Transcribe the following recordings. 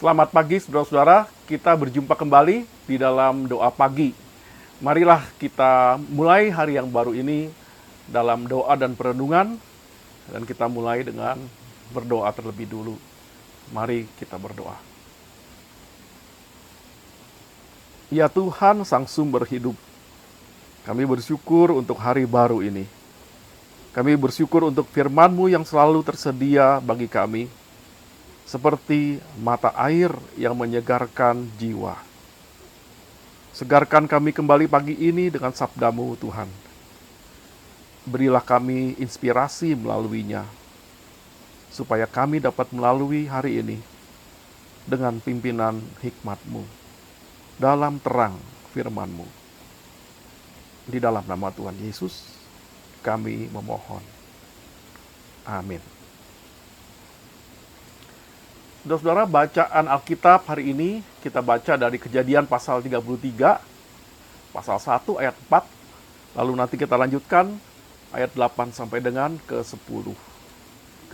Selamat pagi saudara-saudara, kita berjumpa kembali di dalam doa pagi. Marilah kita mulai hari yang baru ini dalam doa dan perenungan, dan kita mulai dengan berdoa terlebih dulu. Mari kita berdoa. Ya Tuhan, Sang Sumber Hidup, kami bersyukur untuk hari baru ini. Kami bersyukur untuk firman-Mu yang selalu tersedia bagi kami, seperti mata air yang menyegarkan jiwa. Segarkan kami kembali pagi ini dengan sabda-Mu, Tuhan. Berilah kami inspirasi melaluinya, supaya kami dapat melalui hari ini dengan pimpinan hikmat-Mu, dalam terang firman-Mu. Di dalam nama Tuhan Yesus, kami memohon. Amin. Saudara-saudara, bacaan Alkitab hari ini kita baca dari Kejadian pasal 33, pasal 1 ayat 4, lalu nanti kita lanjutkan ayat 8 sampai dengan ke-10.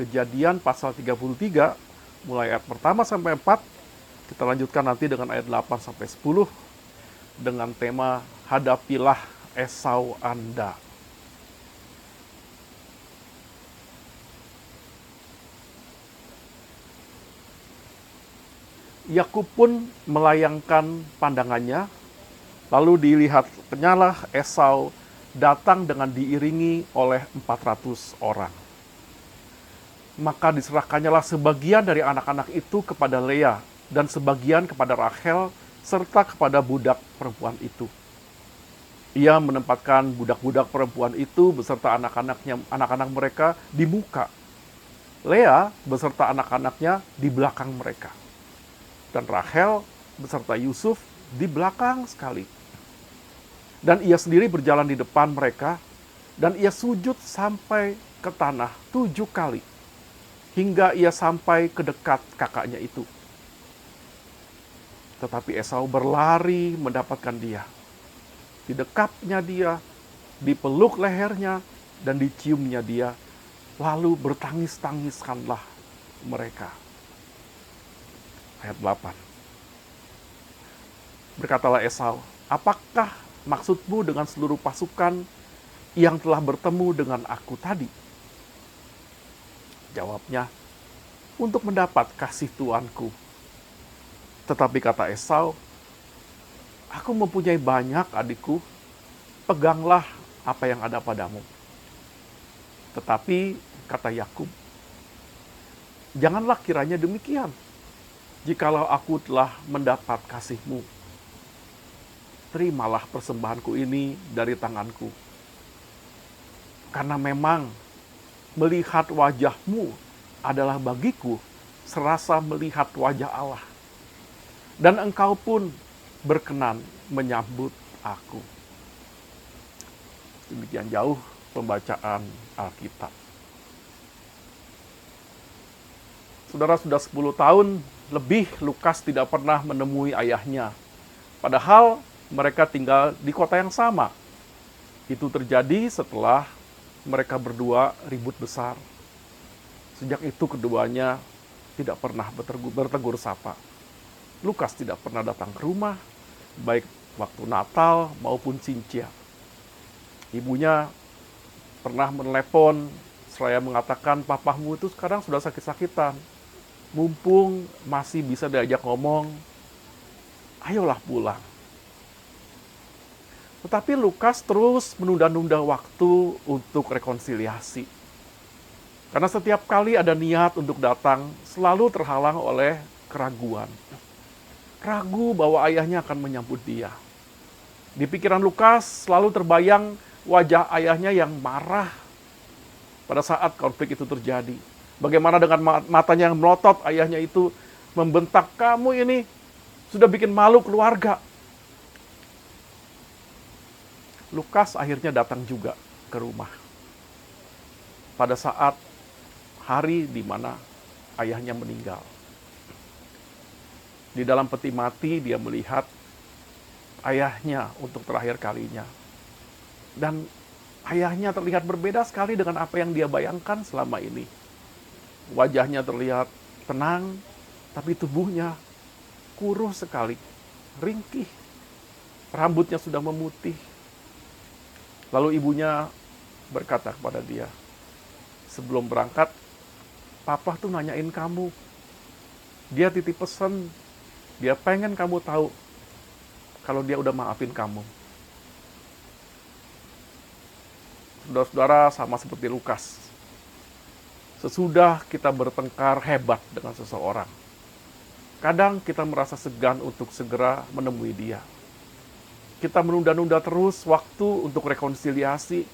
Kejadian pasal 33, mulai ayat pertama sampai 4, kita lanjutkan nanti dengan ayat 8 sampai 10, dengan tema Hadapilah Esau Anda. Yakub pun melayangkan pandangannya, lalu dilihatnyalah Esau datang dengan diiringi oleh 400 orang. Maka diserahkannyalah sebagian dari anak-anak itu kepada Lea, dan sebagian kepada Rachel, serta kepada budak perempuan itu. Ia menempatkan budak-budak perempuan itu beserta anak-anak mereka di muka. Lea beserta anak-anaknya di belakang mereka. Dan Rachel beserta Yusuf di belakang sekali. Dan ia sendiri berjalan di depan mereka, dan ia sujud sampai ke tanah 7 kali, hingga ia sampai ke dekat kakaknya itu. Tetapi Esau berlari mendapatkan dia. Didekapnya dia, dipeluk lehernya, dan diciumnya dia, lalu bertangis-tangiskanlah mereka. Ayat 8. Berkatalah Esau, apakah maksudmu dengan seluruh pasukan yang telah bertemu dengan aku tadi? Jawabnya, untuk mendapat kasih tuanku. Tetapi kata Esau, aku mempunyai banyak adikku, peganglah apa yang ada padamu. Tetapi kata Yakub, janganlah kiranya demikian. Jikalau aku telah mendapat kasih-Mu, terimalah persembahanku ini dari tanganku. Karena memang melihat wajah-Mu adalah bagiku serasa melihat wajah Allah. Dan Engkau pun berkenan menyambut aku. Demikian jauh pembacaan Alkitab. Saudara, sudah 10 tahun lebih Lukas tidak pernah menemui ayahnya. Padahal mereka tinggal di kota yang sama. Itu terjadi setelah mereka berdua ribut besar. Sejak itu keduanya tidak pernah bertegur sapa. Lukas tidak pernah datang ke rumah, baik waktu Natal maupun Cincia. Ibunya pernah menelepon, seraya mengatakan, papamu itu sekarang sudah sakit-sakitan. Mumpung masih bisa diajak ngomong, ayolah pulang. Tetapi Lukas terus menunda-nunda waktu untuk rekonsiliasi. Karena setiap kali ada niat untuk datang, selalu terhalang oleh keraguan. Ragu bahwa ayahnya akan menyambut dia. Di pikiran Lukas selalu terbayang wajah ayahnya yang marah pada saat konflik itu terjadi. Bagaimana dengan matanya yang melotot, ayahnya itu membentak, kamu ini sudah bikin malu keluarga. Lukas akhirnya datang juga ke rumah. Pada saat hari di mana ayahnya meninggal. Di dalam peti mati dia melihat ayahnya untuk terakhir kalinya. Dan ayahnya terlihat berbeda sekali dengan apa yang dia bayangkan selama ini. Wajahnya terlihat tenang, tapi tubuhnya kuruh sekali, ringkih, rambutnya sudah memutih. Lalu ibunya berkata kepada dia, sebelum berangkat, papa tuh nanyain kamu. Dia titip pesan, dia pengen kamu tahu kalau dia udah maafin kamu. Saudara-saudara, sama seperti Lukas. Sesudah kita bertengkar hebat dengan seseorang, kadang kita merasa segan untuk segera menemui dia. Kita menunda-nunda terus waktu untuk rekonsiliasi,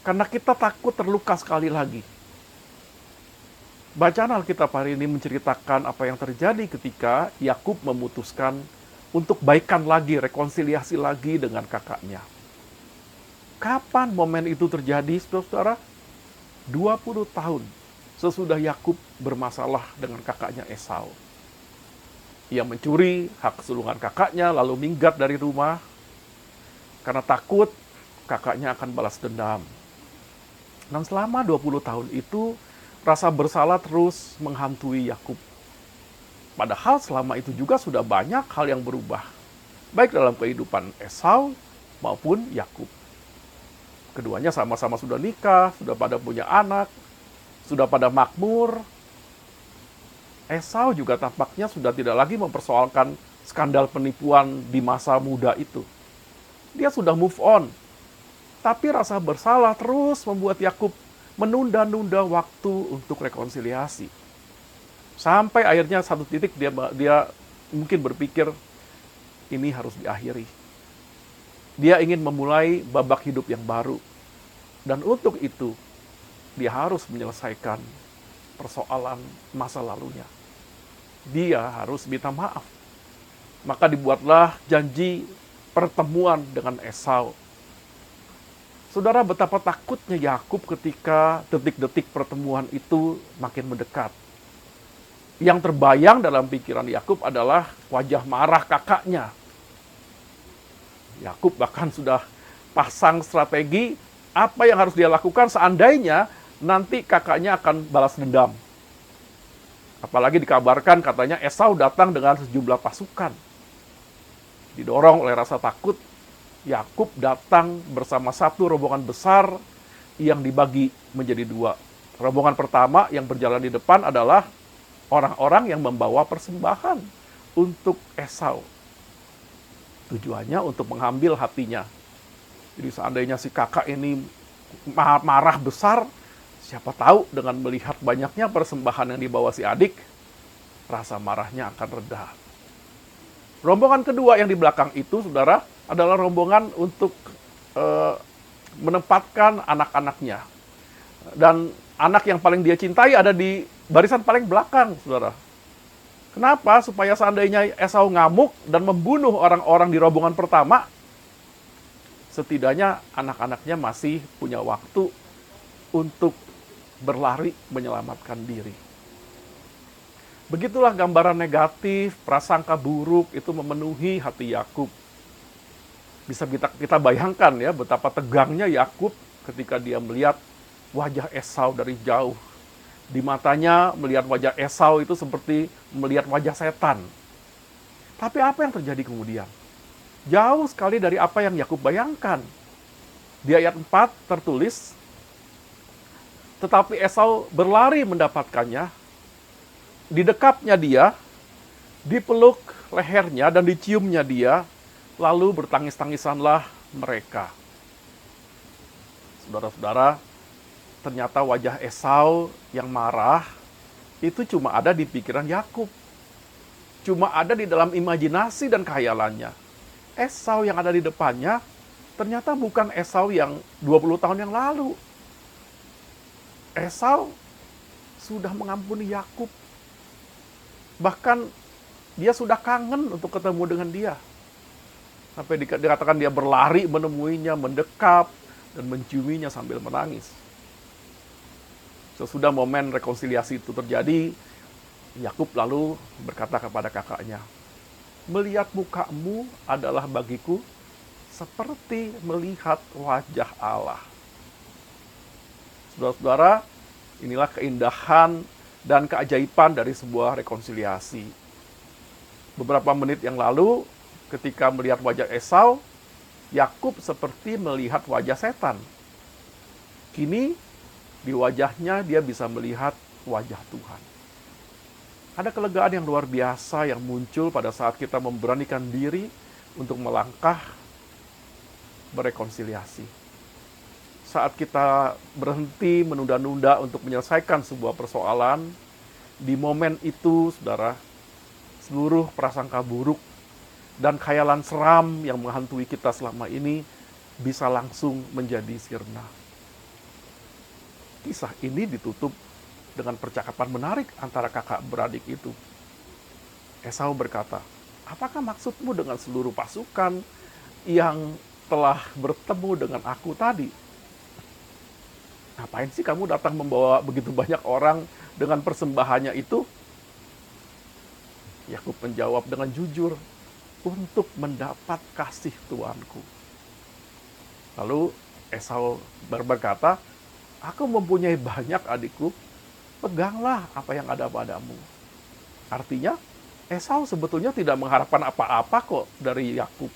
karena kita takut terluka sekali lagi. Bacaan Alkitab hari ini menceritakan apa yang terjadi ketika Yakub memutuskan untuk baikan lagi, rekonsiliasi lagi dengan kakaknya. Kapan momen itu terjadi, saudara-saudara? 20 tahun sesudah Yakub bermasalah dengan kakaknya Esau. Ia mencuri hak kesulungan kakaknya, lalu minggat dari rumah karena takut kakaknya akan balas dendam. Dan selama 20 tahun itu, rasa bersalah terus menghantui Yakub. Padahal selama itu juga sudah banyak hal yang berubah, baik dalam kehidupan Esau maupun Yakub. Keduanya sama-sama sudah nikah, sudah pada punya anak, sudah pada makmur. Esau juga tampaknya sudah tidak lagi mempersoalkan skandal penipuan di masa muda itu. Dia sudah move on. Tapi rasa bersalah terus membuat Yakub menunda-nunda waktu untuk rekonsiliasi. Sampai akhirnya satu titik dia mungkin berpikir ini harus diakhiri. Dia ingin memulai babak hidup yang baru. Dan untuk itu dia harus menyelesaikan persoalan masa lalunya. Dia harus minta maaf. Maka dibuatlah janji pertemuan dengan Esau. Saudara, betapa takutnya Yakub ketika detik-detik pertemuan itu makin mendekat. Yang terbayang dalam pikiran Yakub adalah wajah marah kakaknya. Yakub bahkan sudah pasang strategi apa yang harus dia lakukan seandainya nanti kakaknya akan balas dendam. Apalagi dikabarkan katanya Esau datang dengan sejumlah pasukan. Didorong oleh rasa takut, Yakub datang bersama satu rombongan besar yang dibagi menjadi dua. Rombongan pertama yang berjalan di depan adalah orang-orang yang membawa persembahan untuk Esau. Tujuannya untuk mengambil hatinya. Jadi seandainya si kakak ini marah besar, siapa tahu dengan melihat banyaknya persembahan yang dibawa si adik, rasa marahnya akan reda. Rombongan kedua yang di belakang itu, saudara, adalah rombongan untuk menempatkan anak-anaknya. Dan anak yang paling dia cintai ada di barisan paling belakang, saudara. Kenapa? Supaya seandainya Esau ngamuk dan membunuh orang-orang di rombongan pertama, setidaknya anak-anaknya masih punya waktu untuk berlari menyelamatkan diri. Begitulah gambaran negatif, prasangka buruk itu memenuhi hati Yakub. Bisa kita bayangkan ya betapa tegangnya Yakub ketika dia melihat wajah Esau dari jauh. Di matanya melihat wajah Esau itu seperti melihat wajah setan. Tapi apa yang terjadi kemudian? Jauh sekali dari apa yang Yakub bayangkan. Di ayat 4 tertulis, tetapi Esau berlari mendapatkannya, didekapnya dia, dipeluk lehernya dan diciumnya dia, lalu bertangis-tangisanlah mereka. Saudara-saudara, ternyata wajah Esau yang marah itu cuma ada di pikiran Yakub. Cuma ada di dalam imajinasi dan khayalannya. Esau yang ada di depannya ternyata bukan Esau yang 20 tahun yang lalu. Esau sudah mengampuni Yakub. Bahkan dia sudah kangen untuk ketemu dengan dia. Sampai dikatakan dia berlari menemuinya, mendekap, dan menciuminya sambil menangis. Sesudah momen rekonsiliasi itu terjadi, Yakub lalu berkata kepada kakaknya, melihat mukamu adalah bagiku seperti melihat wajah Allah. Saudara-saudara, inilah keindahan dan keajaiban dari sebuah rekonsiliasi. Beberapa menit yang lalu, ketika melihat wajah Esau, Yakub seperti melihat wajah setan. Kini, di wajahnya dia bisa melihat wajah Tuhan. Ada kelegaan yang luar biasa yang muncul pada saat kita memberanikan diri untuk melangkah berekonsiliasi. Saat kita berhenti menunda-nunda untuk menyelesaikan sebuah persoalan, di momen itu, saudara, seluruh prasangka buruk dan khayalan seram yang menghantui kita selama ini bisa langsung menjadi sirna. Kisah ini ditutup dengan percakapan menarik antara kakak beradik itu. Esau berkata, "Apakah maksudmu dengan seluruh pasukan yang telah bertemu dengan aku tadi? Ngapain sih kamu datang membawa begitu banyak orang dengan persembahannya itu?" Yakub menjawab dengan jujur, "Untuk mendapat kasih tuanku." Lalu Esau berkata, "Aku mempunyai banyak adikku, peganglah apa yang ada padamu." Artinya, Esau sebetulnya tidak mengharapkan apa-apa kok dari Yakub.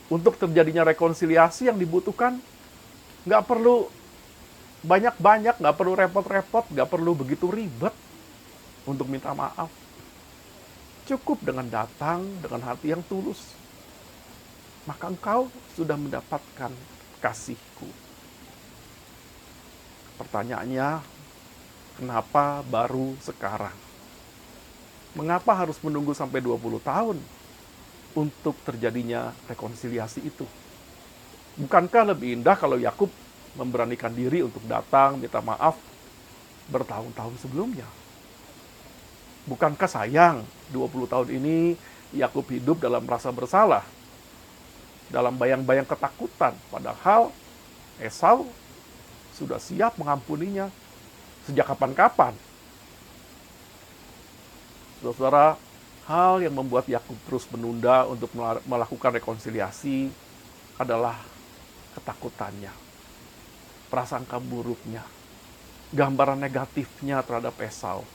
Untuk terjadinya rekonsiliasi yang dibutuhkan, nggak perlu banyak-banyak, nggak perlu repot-repot, nggak perlu begitu ribet untuk minta maaf. Cukup dengan datang dengan hati yang tulus, maka engkau sudah mendapatkan kasihku. Pertanyaannya, kenapa baru sekarang? Mengapa harus menunggu sampai 20 tahun untuk terjadinya rekonsiliasi itu? Bukankah lebih indah kalau Yakub memberanikan diri untuk datang minta maaf bertahun-tahun sebelumnya? Bukankah sayang 20 tahun ini Yakub hidup dalam rasa bersalah, dalam bayang-bayang ketakutan, padahal Esau sudah siap mengampuninya sejak kapan-kapan? Saudara, hal yang membuat Yakub terus menunda untuk melakukan rekonsiliasi adalah ketakutannya, prasangka buruknya, gambaran negatifnya terhadap Esau.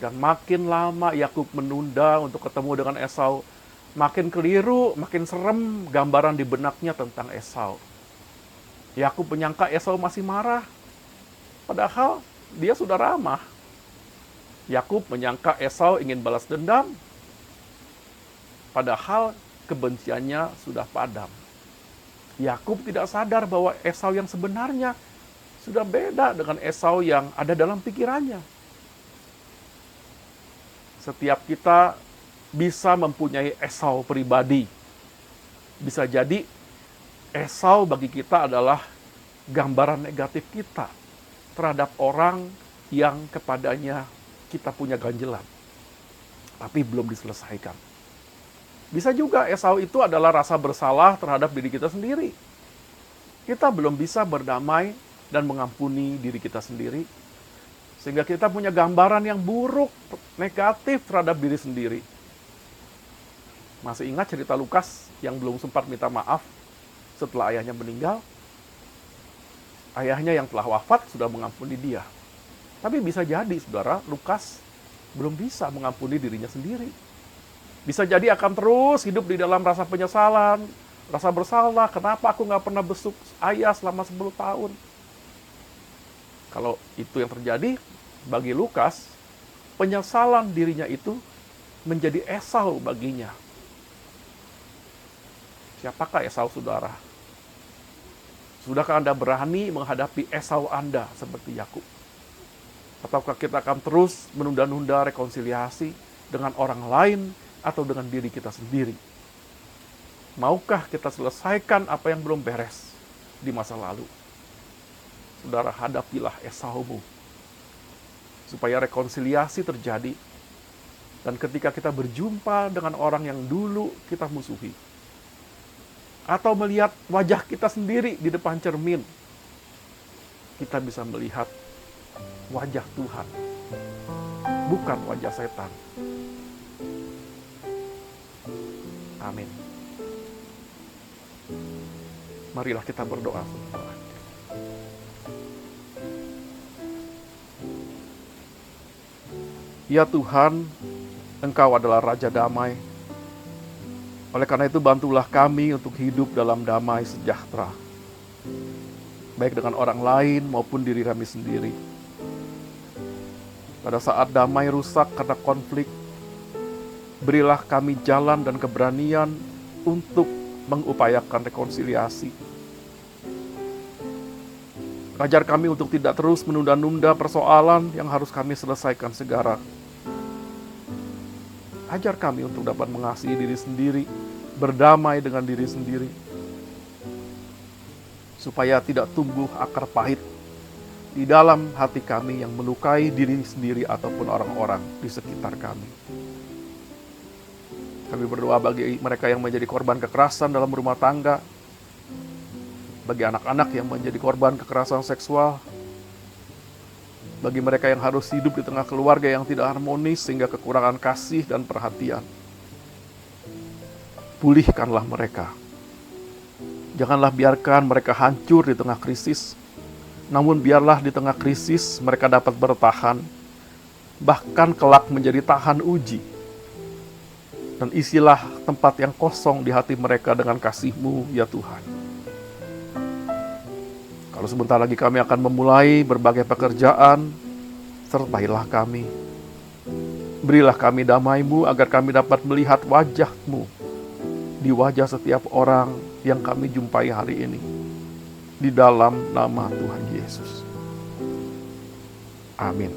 Dan makin lama Yakub menunda untuk ketemu dengan Esau, makin keliru, makin serem gambaran di benaknya tentang Esau. Yakub menyangka Esau masih marah, padahal dia sudah ramah. Yakub menyangka Esau ingin balas dendam, padahal kebenciannya sudah padam. Yakub tidak sadar bahwa Esau yang sebenarnya sudah beda dengan Esau yang ada dalam pikirannya. Setiap kita bisa mempunyai Esau pribadi. Bisa jadi Esau bagi kita adalah gambaran negatif kita terhadap orang yang kepadanya kita punya ganjelan, tapi belum diselesaikan. Bisa juga Esau itu adalah rasa bersalah terhadap diri kita sendiri. Kita belum bisa berdamai dan mengampuni diri kita sendiri, sehingga kita punya gambaran yang buruk, negatif terhadap diri sendiri. Masih ingat cerita Lukas yang belum sempat minta maaf setelah ayahnya meninggal? Ayahnya yang telah wafat sudah mengampuni dia. Tapi bisa jadi, saudara, Lukas belum bisa mengampuni dirinya sendiri. Bisa jadi akan terus hidup di dalam rasa penyesalan, rasa bersalah, kenapa aku nggak pernah besuk ayah selama 10 tahun. Kalau itu yang terjadi, bagi Lukas, penyesalan dirinya itu menjadi Esau baginya. Siapakah Esau, saudara? Sudahkah Anda berani menghadapi Esau Anda seperti Yakub? Ataukah kita akan terus menunda-nunda rekonsiliasi dengan orang lain atau dengan diri kita sendiri? Maukah kita selesaikan apa yang belum beres di masa lalu? Saudara, hadapilah Esaumu, supaya rekonsiliasi terjadi. Dan ketika kita berjumpa dengan orang yang dulu kita musuhi, atau melihat wajah kita sendiri di depan cermin, kita bisa melihat wajah Tuhan, bukan wajah setan. Amin. Marilah kita berdoa, saudara. Ya Tuhan, Engkau adalah Raja Damai. Oleh karena itu bantulah kami untuk hidup dalam damai sejahtera, baik dengan orang lain maupun diri kami sendiri. Pada saat damai rusak karena konflik, berilah kami jalan dan keberanian untuk mengupayakan rekonsiliasi. Ajar kami untuk tidak terus menunda-nunda persoalan yang harus kami selesaikan segera. Ajar kami untuk dapat mengasihi diri sendiri, berdamai dengan diri sendiri, supaya tidak tumbuh akar pahit di dalam hati kami yang melukai diri sendiri ataupun orang-orang di sekitar kami. Kami berdoa bagi mereka yang menjadi korban kekerasan dalam rumah tangga, bagi anak-anak yang menjadi korban kekerasan seksual, bagi mereka yang harus hidup di tengah keluarga yang tidak harmonis sehingga kekurangan kasih dan perhatian. Pulihkanlah mereka. Janganlah biarkan mereka hancur di tengah krisis, namun biarlah di tengah krisis mereka dapat bertahan, bahkan kelak menjadi tahan uji. Dan isilah tempat yang kosong di hati mereka dengan kasih-Mu, ya Tuhan. Kalau sebentar lagi kami akan memulai berbagai pekerjaan, sertailah kami. Berilah kami damai-Mu agar kami dapat melihat wajah-Mu di wajah setiap orang yang kami jumpai hari ini. Di dalam nama Tuhan Yesus. Amin.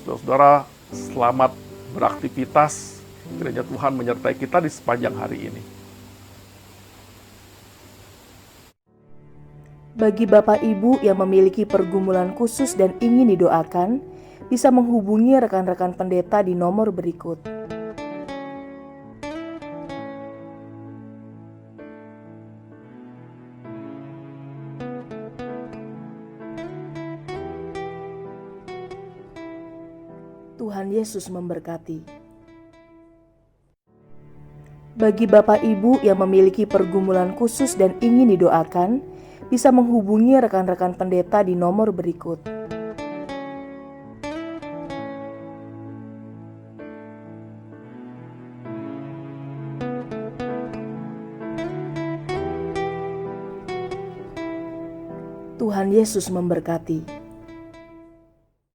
Saudara-saudara, selamat beraktivitas. Kiranya Tuhan menyertai kita di sepanjang hari ini. Bagi Bapak Ibu yang memiliki pergumulan khusus dan ingin didoakan, bisa menghubungi rekan-rekan pendeta di nomor berikut. Tuhan Yesus memberkati. Bagi Bapak Ibu yang memiliki pergumulan khusus dan ingin didoakan, bisa menghubungi rekan-rekan pendeta di nomor berikut. Tuhan Yesus memberkati.